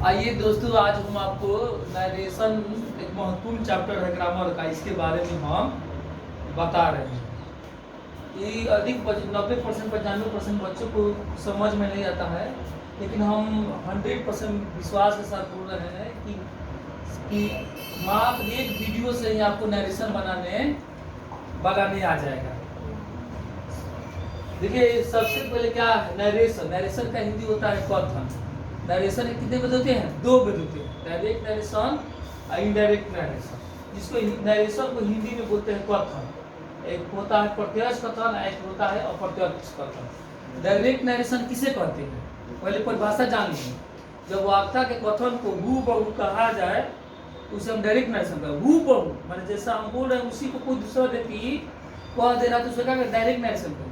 आइए दोस्तों, आज हम आपको नरेशन एक महत्वपूर्ण चैप्टर है ग्रामर का, इसके बारे में हम बता रहे हैं। ये अधिक 90% 95% बच्चों को समझ में नहीं आता है, लेकिन हम 100% विश्वास के साथ बोल रहे हैं कि मात्र एक वीडियो से ही आपको नरेशन बनाने आ जाएगा। देखिए, सबसे पहले क्या है नरेशन। नरेशन का हिंदी होता है कथन। नरेशन कितने विध होते हैं? 2 विध होते हैं, डायरेक्ट नरेशन और इनडायरेक्ट नरेशन। जिसको नरेशन को हिंदी में बोलते हैं कथन। एक होता है प्रत्यक्ष कथन, एक होता है अप्रत्यक्ष कथन। डायरेक्ट नरेशन किसे कहते हैं? पहले परिभाषा जान लीजिए। जब वार्ता के कथन को हूबहू कहा जाए उसे हम डायरेक्ट नरेशन कहते हैं। हूबहू माने जैसा हम बोल रहे हैं उसी को कोई दूसरा व्यक्ति कह दे रहा तो उसे क्या डायरेक्ट नरेशन कहते हैं।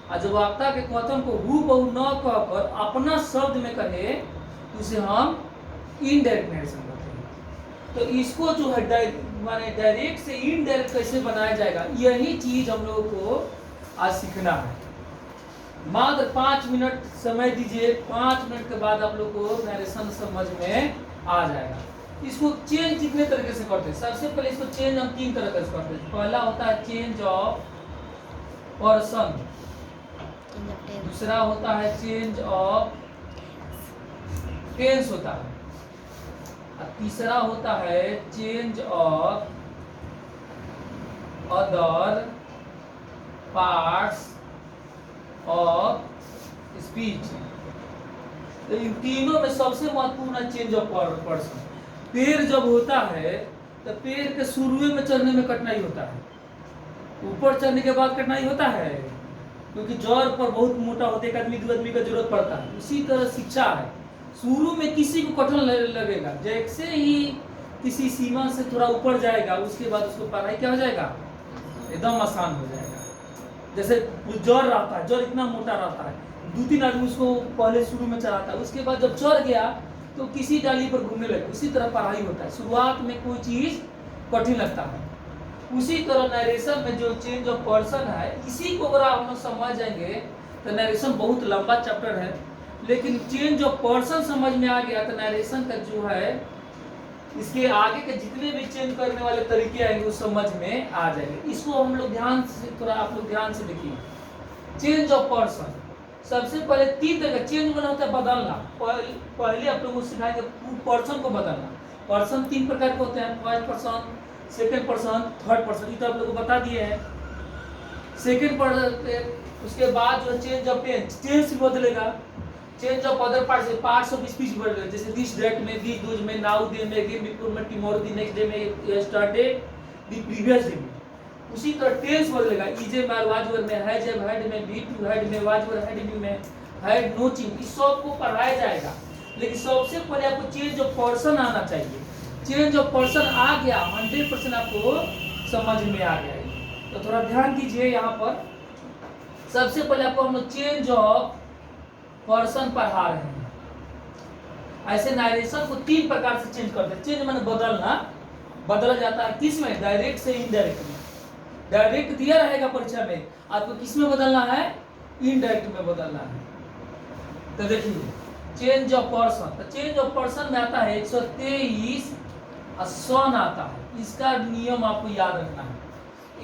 और जब वार्ता के कथन को हूबहू न कहकर अपना शब्द में कहे तो उसे हम इनडायरेक्ट नरेशन कहते हैं। तो इसको जो है माने डायरेक्ट से इनडायरेक्ट कैसे बनाया जाएगा, यही चीज हम लोगों को आज सीखना है। मात्र 5 मिनट समय दीजिए, 5 मिनट के बाद आप लोग को नरेशन समझ में आ जाएगा। इसको चेंज कितने तरीके से करते हैं? सबसे पहले इसको चेंज हम 3 तरह से करते हैं। पहला होता है चेंज ऑफ पर्सन, दूसरा होता है चेंज ऑफ टेंस होता है, और तीसरा होता है change of other parts of speech. तो इन तीनों में सबसे महत्वपूर्ण है चेंज ऑफ पर्सन। पैर जब होता है तो पैर के शुरू में चढ़ने में कठिनाई होता है, ऊपर चढ़ने के बाद कठिनाई होता है, क्योंकि जड़ पर बहुत मोटा होते एक आदमी 2 आदमी का जरूरत पड़ता है। उसी तरह शिक्षा है, शुरू में किसी को कठिन लगेगा, जैसे ही किसी सीमा से थोड़ा ऊपर जाएगा उसके बाद उसको पढ़ाई क्या हो जाएगा, एकदम आसान हो जाएगा। जैसे जड़ रहता है, जड़ इतना मोटा रहता है, 2-3 आदमी उसको पहले शुरू में चढ़ाता है, उसके बाद जब चढ़ गया तो किसी डाली पर घूमने लगे। उसी तरह पढ़ाई होता है, शुरुआत में कोई चीज कठिन लगता है। उसी तरह नरेशन में जो चेंज ऑफ पर्सन है, इसी को अगर हम लोग समझ जाएंगे तो नरेशन बहुत लंबा चैप्टर है, लेकिन चेंज ऑफ पर्सन समझ में आ गया तो नरेशन का जो है इसके आगे के जितने भी चेंज करने वाले तरीके आएंगे वो समझ में आ जाएंगे। इसको हम लोग ध्यान से थोड़ा आप लोग ध्यान से देखिए। चेंज ऑफ पर्सन सबसे पहले 3 तरह का चेंज बना होता है, बदलना। पहले आप लोग को सिखाएंगे पर्सन को बदलना। पर्सन 3 प्रकार के होते हैं, first person, second person, third person. ये तो आप लोग को बता दिए हैं। सेकेंड पर्सन उसके बाद जो चेंज ऑफ टेंस बदलेगा, change of other parts of speech बदलेगा। जैसे दिस, दैट में, दिस, दोज में, नाउ, दे में, अगेन, बिफोर में, टुमारो, द नेक्स्ट डे में, यस्टरडे, द प्रीवियस डे में। उसी तरह टेंस बदलेगा, इज में, वाज वर में, हैज हैड में, बी टू हैड में, वाज वर हैड में, हैड नोचिंग। इस सब को पढ़ाया जाएगा, लेकिन सबसे पहले आपको चेंज ऑफ पर्सन आना चाहिए। चेंज ऑफ पर्सन आ गया 100% आपको समझ में आ गया। तो थोड़ा ध्यान दीजिए यहाँ पर। सबसे पहले आपको हम लोग चेंज ऑफ पर्सन पढ़ा रहे हैं। ऐसे नरेशन को 3 प्रकार से चेंज करते हैं। चेंज माने बदलना, बदला जाता है किस में? डायरेक्ट से इनडायरेक्ट में। डायरेक्ट दिया रहेगा परीक्षा में, आपको किस में बदलना है? इनडायरेक्ट में बदलना है। तो देखिए चेंज ऑफ पर्सन, तो चेंज ऑफ पर्सन में आता है 123 सन आता है। इसका नियम आपको याद रखना है।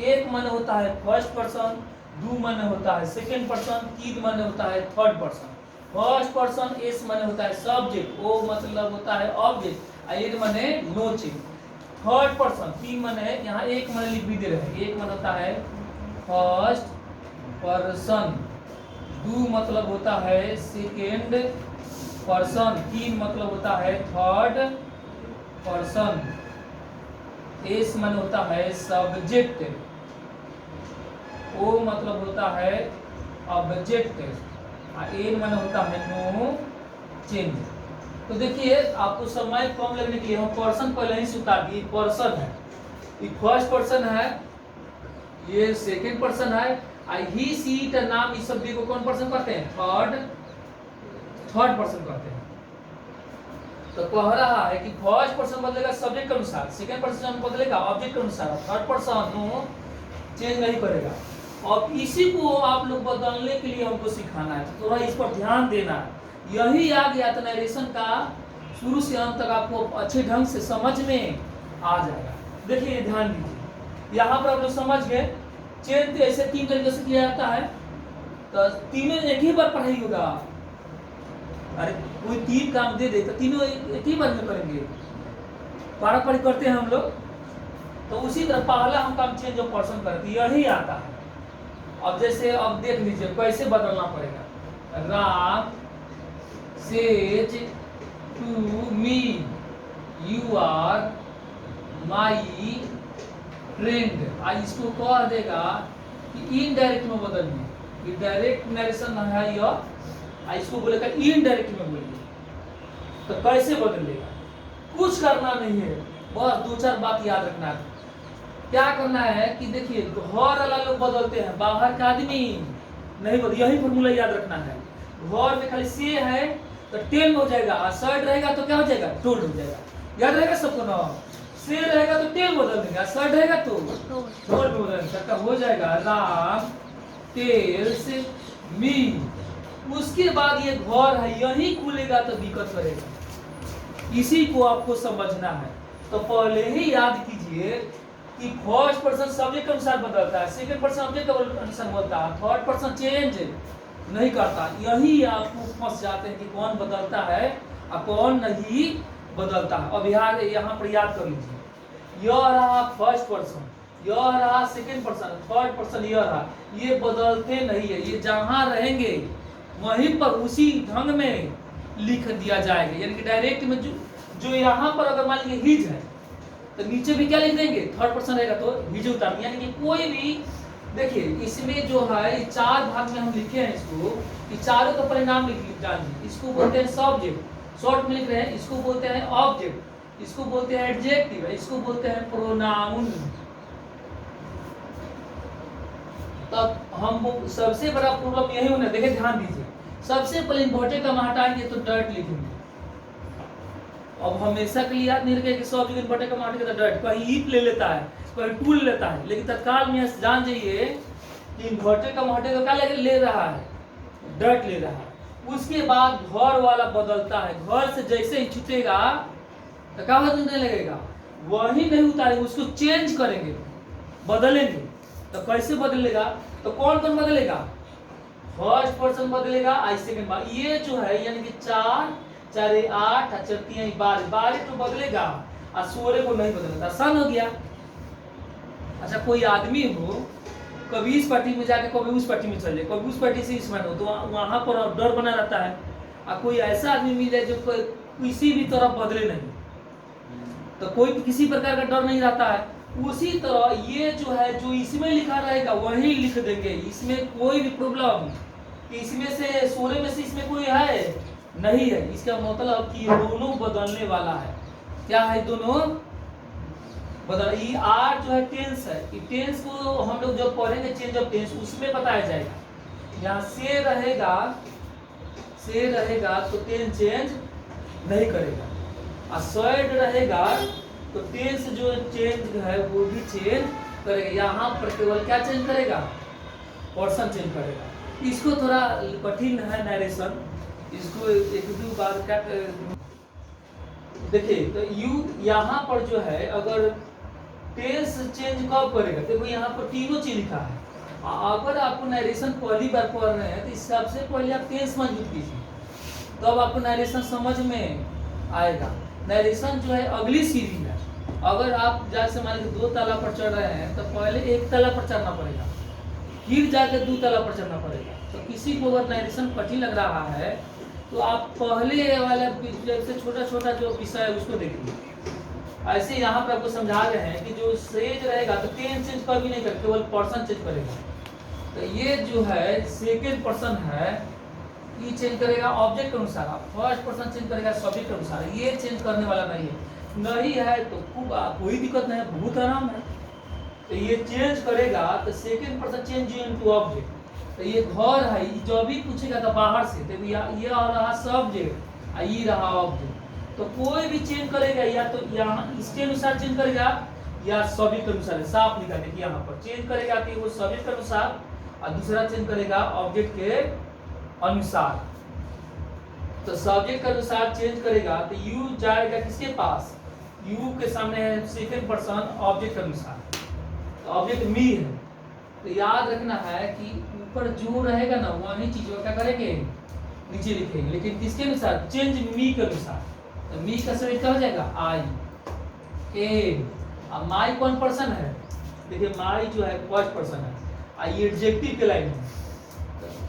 1 माने होता है फर्स्ट पर्सन, 2 माने होता है सेकेंड पर्सन, 3 माने होता है third person. First person S माने होता है सब्जेक्ट, ओ मतलब होता है ऑब्जेक्ट, एड माने नोचिंग। थर्ड पर्सन 3 माने है, यहाँ 1 माने लिख भी दे रहे हैं। 1 माने होता है फर्स्ट पर्सन, 2 मतलब होता है सेकेंड पर्सन, 3 मतलब होता है थर्ड पर्सन, एस माने होता है सब्जेक्ट, ओ मतलब होता है ऑब्जेक्ट, एन माने होता है नो चेंज। तो देखिए आपको समय कम लगने के लिए हम पर्सन पहले ही उतार दिए। पर्सन है, ये फर्स्ट पर्सन है, ये सेकेंड पर्सन है, ही सी इट नाम, इस शब्द को कौन पर्सन कहते हैं? थर्ड पर्सन कहते हैं। तो कह रहा है कि फर्स्ट पर्सन बदलेगा सब्जेक्ट के अनुसार, सेकेंड पर्सन बदलेगा ऑब्जेक्ट के अनुसार, थर्ड पर्सन चेंज नहीं करेगा। और इसी को आप लोग बदलने के लिए हमको सिखाना है, तो थोड़ा इस पर ध्यान देना है। यही आ गया तो नरेशन का शुरू से अंत तक आपको अच्छे ढंग से समझ में आ जाएगा। देखिए ध्यान दीजिए, यहाँ पर आप लोग समझ गए चेन ऐसे 3 तरीके से किया जाता है, तो तीनों एक ही बार पढ़ाई होगा। अरे कोई 3 काम दे दे तो तीनों एक ही बार में करेंगे, पारा-पारी करते हैं हम लोग। तो उसी तरह पहला हम काम चेंज ऑफ पर्सन करते यही आता है। अब जैसे अब देख लीजिए कैसे बदलना पड़ेगा। Ram says to me you are my friend. आज इसको कह देगा कि इनडायरेक्ट में बदलिए, ये डायरेक्ट नरेशन है यह, इसको बोलेगा इनडायरेक्ट में बोलिए। तो कैसे बदलेगा, कुछ करना नहीं है, बस 2-4 बात याद रखना है। क्या करना है कि देखिए घर वाला लोग बदलते हैं, बाहर का आदमी नहीं बदल, यही फॉर्मूला याद रखना है। घर में खाली से है तो टेन हो जाएगा, और शर्ट रहेगा तो क्या हो जाएगा, टोल हो जाएगा। याद रहेगा सबको ना, से रहेगा तो टेल बदल देंगे, और शर्ट रहेगा तो टोल में बदल देंगे। तो हो जाएगा राम टेल्स मी। उसके बाद ये घर है यही खुलेगा तो दिक्कत करेगा, इसी को आपको समझना है। तो पहले ही याद कीजिए कि फर्स्ट पर्सन सब्जेक्ट के अनुसार बदलता है, सेकंड पर्सन ऑब्जेक्ट के अनुसार बदलता है, थर्ड पर्सन चेंज नहीं करता। यही आपको फंस जाते हैं कि कौन बदलता है और कौन नहीं बदलता है। अब यहाँ पर याद कर लीजिए, यह रहा फर्स्ट पर्सन, यह रहा सेकंड पर्सन, थर्ड पर्सन यह रहा, ये बदलते नहीं है। ये जहाँ रहेंगे वहीं पर उसी ढंग में लिख दिया जाएगा। यानी कि डायरेक्ट में जो यहाँ पर अगर मान लीजिए हिज है तो नीचे भी क्या लिख देंगे, थर्ड पर्सन रहेगा तो हिज उतार। यानी कि कोई भी देखिए इसमें जो है 4 भाग में हम लिखे हैं इसको, कि चारों का परिणाम लिख डालिए। इसको बोलते हैं सब्जेक्ट, शॉर्ट में लिख रहे हैं, इसको बोलते हैं ऑब्जेक्ट, इसको बोलते हैं एडजेक्टिव, इसको बोलते हैं प्रोनाउन। तब हम सबसे बड़ा प्रॉब्लम यही होना, देखिए ध्यान दीजिए, सबसे पहले इम्पोर्टेंट का हटाएंगे तो डर्ट लिखेंगे। अब हमेशा के लिए याद नहीं रखेगा कि सब जगह इम्पोर्टेंट का हटाएंगे तो डर्ट, कहीं ईट ले लेता है, कहीं टूल लेता है, लेकिन तत्काल में जान जाइए कि इन्वर्टेड का हटेगा क्या ले रहा है, डर्ट ले रहा है। उसके बाद घर वाला बदलता है, घर से जैसे ही छूटेगा तो क्या बदलने लगेगा, वही नहीं उतारेंगे, उसको चेंज करेंगे, बदलेंगे। तो कैसे बदलेगा, तो कौन कौन बदलेगा, फर्स्ट पर्सन बदलेगा, सेकंड बार ये जो है यानी कि 4 4 8 4 3 12 तो बदलेगा, और 16 को नहीं बदलेगा। आसान हो गया। अच्छा कोई आदमी हो, कभी इस पार्टी में जाके कभी उस पार्टी में चले, कभी उस पार्टी से इसमें हो, तो वहां पर डर बना रहता है। और कोई ऐसा आदमी मिल जाए जो किसी भी तरह बदले नहीं, तो कोई किसी प्रकार का डर नहीं रहता है। उसी तरह ये जो है जो इसमें लिखा रहेगा वही लिख देंगे, इसमें कोई भी प्रॉब्लम कि इसमें से 16 में से इसमें कोई है नहीं है। इसका मतलब कि दोनों बदलने वाला है। क्या है, दोनों बदल। ये आर जो है टेंस है, कि टेंस को हम लोग जब पढ़ेंगे चेंज ऑफ टेंस उसमें बताया जाएगा। यहाँ से रहेगा तो टेंस चेंज नहीं करेगा, और सैड रहेगा तो टेंस जो चेंज है वो भी चेंज करेगा। यहाँ पर केवल क्या चेंज करेगा, पर्सन चेंज करेगा। इसको थोड़ा कठिन है नरेशन, इसको एक दो बार क्या देखिए। तो यू यहाँ पर जो है अगर टेंस चेंज कब करेगा, देखो यहाँ पर तीनों चीज लिखा है। अगर आपको नरेशन पहली बार पढ़ रहे हैं तो सबसे पहले आप टेंस मजबूत कीजिए, तब तो आपको नरेशन समझ में आएगा। नरेशन जो है अगली सीढ़ी है। अगर आप जैसे मान लीजिए 2 ताला पर चढ़ रहे हैं तो पहले 1 ताला पर चढ़ना पड़ेगा, फिर जाकर 2 ताला पर चढ़ना पड़ेगा। तो किसी को अगर नरेशन कठिन लग रहा है तो आप पहले वाला से छोटा छोटा जो विषय है उसको देखिए। ऐसे यहाँ पर आपको समझा रहे हैं कि जो सेज रहेगा तो टेंस चेंज कभी नहीं करेगा, केवल पर्सन चेंज करेगा। तो ये जो है सेकेंड पर्सन है, ये चेंज करेगा ऑब्जेक्ट के अनुसार, फर्स्ट पर्सन चेंज करेगा सब्जेक्ट के अनुसार। ये चेंज करने वाला नहीं है तो खूब कोई दिक्कत नहीं है, बहुत आराम है। तो ये चेंज करेगा तो second person change into object. तो ये घर है, जो भी पूछेगा तो बाहर से, तो ये रहा सब्जेक्ट, ये रहा ऑब्जेक्ट। तो कोई भी चेंज करेगा या तो यहाँ इसके अनुसार चेंज करेगा या सब्जेक्ट के अनुसार। साफ लिखा देखिए यहाँ पर चेंज करेगा कि वो सब्जेक्ट के अनुसार, और दूसरा चेंज करेगा ऑब्जेक्ट के अनुसार। तो सब्जेक्ट के अनुसार चेंज करेगा तो यू जाएगा किसके पास, यू के सामने है सेकंड पर्सन ऑब्जेक्ट के अनुसार, तो ऑब्जेक्ट मी है। तो याद रखना है कि ऊपर जो रहेगा ना वही चीज को क्या करेंगे नीचे लिखेंगे, लेकिन किसके अनुसार, चेंज मी के अनुसार। तो मी का सब्जेक्ट क्या हो जाएगा आई ए। अब माई कौन पर्सन है, देखिए माई जो है फर्स्ट पर्सन है, आई एडजेक्टिव के लाइन है।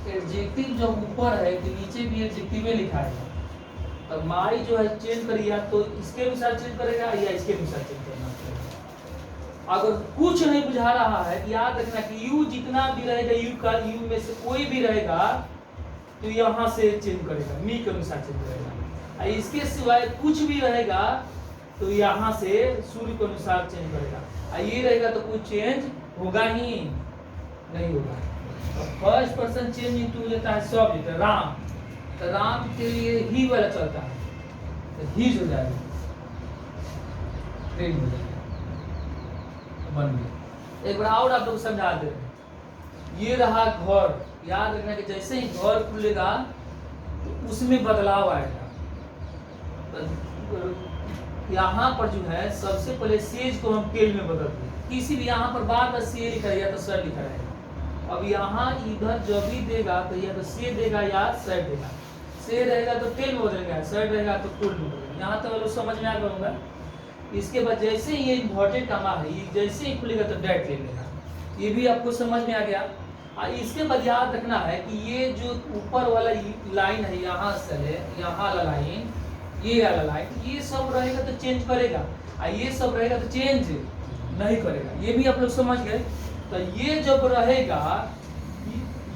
एडजेक्टिव जब ऊपर है कि नीचे भी एडजेक्टिव लिखा है, तो माई जो है चेंज करिए तो इसके अनुसार चेंज करेगा या इसके अनुसार चेंज करना पड़ेगा। अगर कुछ नहीं बुझा रहा है तो याद रखना कि यू जितना भी रहेगा, यू का यू में से कोई भी रहेगा तो यहाँ से चेंज करेगा, मी के अनुसार चेंज करेगा। इसके सिवाय कुछ भी रहेगा तो यहाँ से सूर्य के अनुसार चेंज करेगा। ये रहेगा तो कोई चेंज होगा ही नहीं होगा। फर्स्ट पर्सन चेंज इनटू लेता है सब्जेक्ट राम, तो राम के लिए ही वाला चलता है, तो हीज हो जाएगा, ट्रेन हो जाएगा, बन गया। एक बार और आप लोग समझा दे रहे, ये रहा घर। याद रखना कि जैसे ही घर खुलेगा तो उसमें बदलाव आएगा। तो यहाँ पर जो है सबसे पहले सेज को हम तेल में बदल दें, किसी भी यहाँ पर बार बार से लिखा है या तो सर लिखा रहेगा। अब यहाँ इधर जब भी देगा तो या तो से देगा या सर देगा। से रहेगा तो तेल में बदलेगा, सर रहेगा तो कुल में बदलेगा। यहाँ तक तो समझ में आ गया। इसके बाद जैसे ये इन्वर्टेड कामा है, ये जैसे ही खुलेगा तो डैट ले लेगा। ये भी आपको समझ में आ गया। इसके बाद याद रखना है कि ये जो ऊपर वाला लाइन है, यहाँ से यहाँ वाला लाइन, ये वाला लाइन, ये सब रहेगा तो चेंज करेगा, और ये सब रहेगा तो चेंज नहीं करेगा। ये भी आप लोग समझ गए। तो ये जब रहेगा,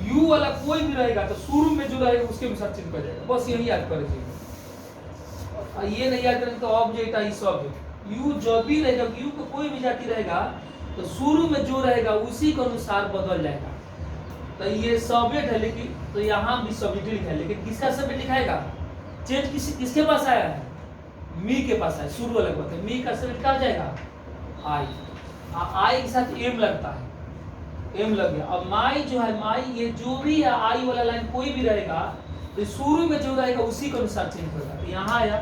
यू वाला कोई भी रहेगा तो शुरू में जो रहेगा उसके अनुसार चेंज कर जाएगा। बस यही याद कर दीजिएगा। ये नहीं याद करेंगे तो ऑब्जेक्ट है सब्जेक्ट। यू जब भी रहेगा, यू को कोई भी जाति रहेगा तो शुरू में जो रहेगा उसी के अनुसार बदल जाएगा। तो ये सब्जेक्ट है, लेकिन तो यहाँ भी सब्जेक्ट लिखा है, लेकिन किसका सब्जेक्ट लिखाएगा, चेंज किसके पास आया है, मी के पास है। शुरू वाला बात है, मी का सब्जेक्ट क्या जाएगा, आई। आई के साथ एम लगता है, एम लग गया। अब माई जो है, माई ये जो भी है आई वाला लाइन कोई भी रहेगा तो शुरू में जो रहेगा उसी के अनुसार चेंज होगा। तो यहाँ आया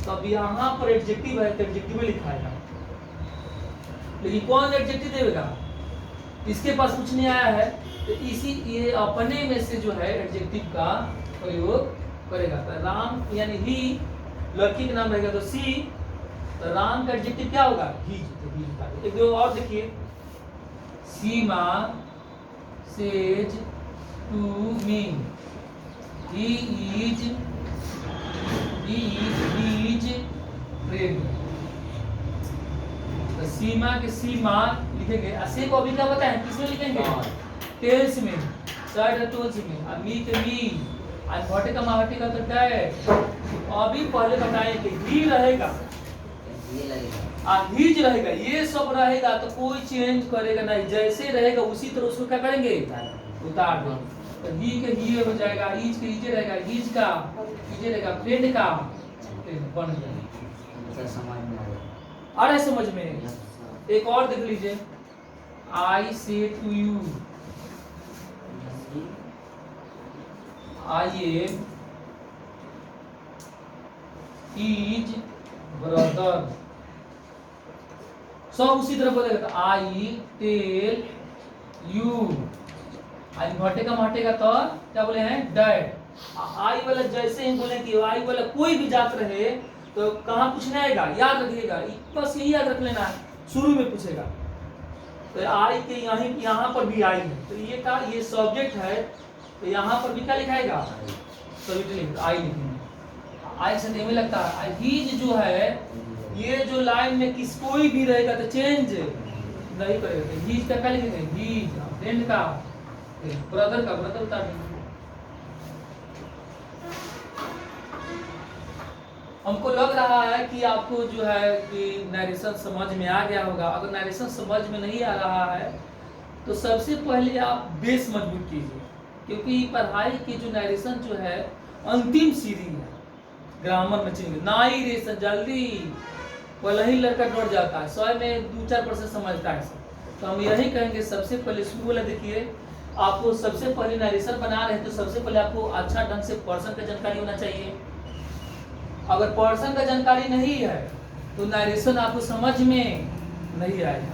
तो अब यहाँ पर एडजेक्टिव है तो एडजेक्टिव लिखाएगा, लेकिन कौन एडजेक्टिव देगा, इसके पास कुछ नहीं आया है तो इसी ये अपने में से जो है एडजेक्टिव का प्रयोग करेगा। तो राम यानी ही, लड़की का नाम रहेगा तो सी, तो राम का एडजेक्टिव क्या होगा, ही। एक दो और देखिए, Seema says to me, he is friend। तो सीमा के सीमा लिखेंगे, असे को अभी क्या बताएं, किसमें लिखेंगे, टेल्स में, साइड टोल्स में। और मी के मी, और भटे का माहटे का तो डैट। अभी पहले बताएं कि ही रहेगा, हीज रहेगा, ये सब रहेगा तो कोई चेंज करेगा नहीं, जैसे रहेगा उसी तरह उसको क्या करेंगे, उतार देंगे। तो ही के ही हो जाएगा, हीज के हीजे रहेगा, हीज का हीजे रहेगा, फ्रेंड का बन जाएगा। समझ में आ रहा है, समझ में। एक और देख लीजिए, I say to you, I am his brother, सब उसी तरह बोलेगा। तो आई टेल यू, आई घटेगा माटेगा तो क्या बोले हैं, डैड। आई वाला जैसे ही बोले कि आई वाला कोई भी जात रहे तो कहाँ पूछने आएगा, याद रखिएगा, बस यही याद रख लेना है, शुरू में पूछेगा। तो आई के यहाँ पर भी आई है, तो ये का ये सब्जेक्ट है, तो यहाँ पर भी क्या लिखाएगा, सब्जेक्ट आई लिखेंगे। आई से में लगता है। हीज जो है, ये जो लाइन में किस कोई भी रहेगा तो चेंज नहीं करेगा। तो हीज का क्या लिखेंगे, हीज, फ्रेंड का, ब्रदर का ब्रदर उतार देंगे। हमको लग रहा है कि आपको जो है कि नरेशन समझ में आ गया होगा। अगर नरेशन समझ में नहीं आ रहा है तो सबसे पहले आप बेस मजबूत कीजिए, क्योंकि पढ़ाई की जो नरेशन जो है अंतिम सीढ़ी है ग्रामर में। चेंज नाई रेशन जल्दी पहले ही लड़का डर जाता है, 100 में 2-4% समझता है। तो हम यही कहेंगे, सबसे पहले शुरू वाला देखिए, आपको सबसे पहले नरेशन बना रहे हैं तो सबसे पहले आपको अच्छा ढंग से पर्सन का जानकारी होना चाहिए। अगर पर्सन का जानकारी नहीं है तो नरेशन आपको समझ में नहीं आएगा।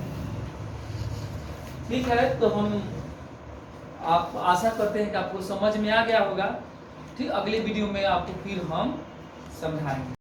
ठीक है, तो हम आप आशा करते हैं कि आपको समझ में आ गया होगा। ठीक, अगले वीडियो में आपको फिर हम समझाएंगे।